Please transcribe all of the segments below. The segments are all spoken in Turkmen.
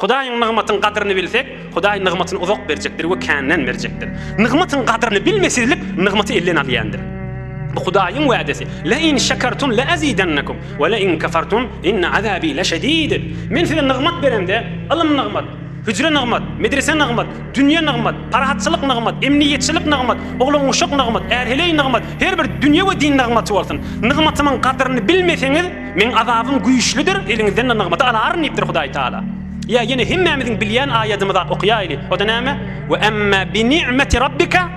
Hudaýyň nygmatyň gadryny bilsek, Hudaý nygmatyny uzak berjekdir we känden berjekdir. Nygmatyň gadryny bilmesizlik nygmaty elden alýandyr. Bu Hudaýyň wädesi. La in şekertum la azidannakum we la in kafartum inna azabi la şedid. Men size nygmat berende, ilm nygmat, hücre nygmat, medrese nygmat, dünýä nygmat, parahatçylyk nygmat, emniýetçilik nygmat, oglan uşak nygmat, erheley nygmat, her bir dünýä we din nygmaty bolsun. Nygmatymyň gadryny bilmeseňiz, men azabym güýçlüdir, eliňizden nygmaty alaryn diýipdir Hudaý Taala. Ya yine himmemizin bilýän aýatymyza okuýaýly. O da näme? Ve emma bi ni'meti rabbika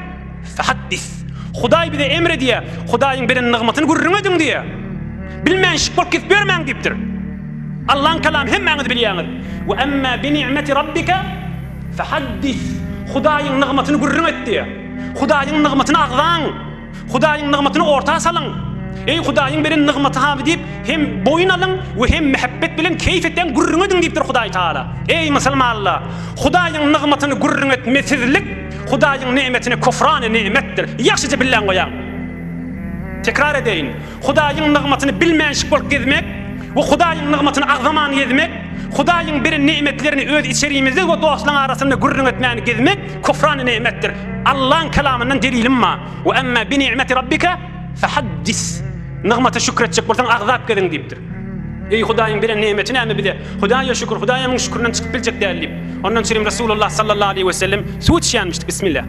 fahaddis. Hudaý bize emrediýär. Hudaýyň beren nygmatyny görüň ediň diýär. Bilmänşik bolup gidip bermäň diýipdir. Allah'ın kelamı hemmeňiz bilýäňiz. Ve emma bi ni'meti rabbika fahaddis. Hudaýyň nygmatyny görüň et diýär. Hudaýyň nygmatyny agzaň. Hudaýyň nygmatyny ortaga salaň. Ey Hudaýyň beren nygmaty haby diýip hem boyun alyň we hem mehabbet bilen keyf etden gurrun ediň diýipdir Hudaý Taala. Ey musulmanlar, Hudaýyň nygmatyny gurrun etmesizlik Hudaýyň nimetine kufran nimetdir. Ýaşyca bilen goýan. Tekrar edeýin. Hudaýyň nygmatyny bilmänşik bolup gezmek we Hudaýyň nygmatyny agzaman gezmek, Hudaýyň beren nimetlerini öz içeriğimizde we dostlaryň arasynda gurrun etmäni gezmek kufran nimetdir. Allah'ın kelamından delilim ma. Ve emma bi ni'meti rabbika fahaddis. Nygmata şükretjek bolsaň agzap gediň diýipdir. Ey Hudaýyň beren nimetine äme bide. Hudaýa şükür, Hudaýyň şükürden çykyp biljek dälip. Ondan sonra Resulullah sallallahu aleyhi ve sellem suut şýanmışdyk. Bismillah.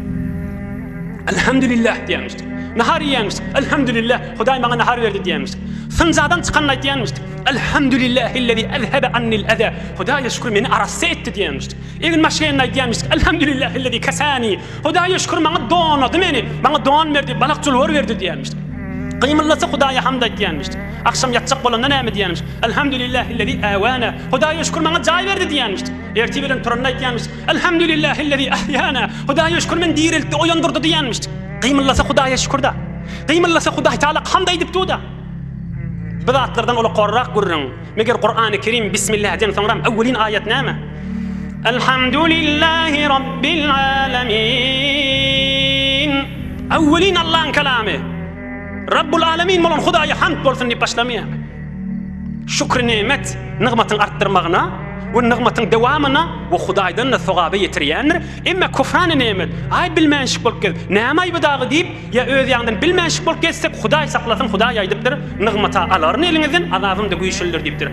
Elhamdülillah diýanmışdyk. Nahar ýanmışdyk. Elhamdülillah. Hudaý maňa nahar berdi diýanmışdyk. Sınjadan çykanny diýanmışdyk. Elhamdülillahi'llezî ezhebe annil eza. Hudaýa şükür meni arassa etdi diýanmışdyk. Egin maşgaýyna diýanmışdyk. Elhamdülillahi'llezî kasani. Hudaýa şükür maňa donady meni. Maňa don berdi, balakçylyk berdi diýanmışdyk. Qıyımlısı Hudaýa hamd diýanmışdyk. Akşam yatjak bolanda näme diýanmış? Elhamdülillahi'llezî awana. Hudaýa şükür maňa jaý berdi diýanmışdyk. Erti bilen turanda diýanmışdyk. Elhamdülillahi'llezî ahyana. Hudaýa şükür men dirildi, oyandyrdy diýanmışdyk. Qıyımlısı Hudaýa şükürda. Qıyımlısı Hudaý Taala hamd edip tuda. Bu zatlardan ola gorrak görüň. Meger Qur'an-ı Kerim bismillah diýen soňra awwelin ayat näme? Elhamdülillahi rabbil alamin. Awwelin Allah'ın kelamy. Rabbul alamin bolan Hudaýa hamd bolsun diýip başlamaýar. Şükür nimet nygmatyň artdyrmagyna we nygmatyň dewamyna we Hudaýdan sowaba ýetirýändir. Emma kufran nimet ay bilmänşik bolup gel. Näme aýby dagy diýip ya öz ýagyndan bilmänşik bolup gelsek Hudaý saklasyn Hudaý aýdypdyr. Nygmata alaryn eliňizden azabym da güýçlüdür diýipdir.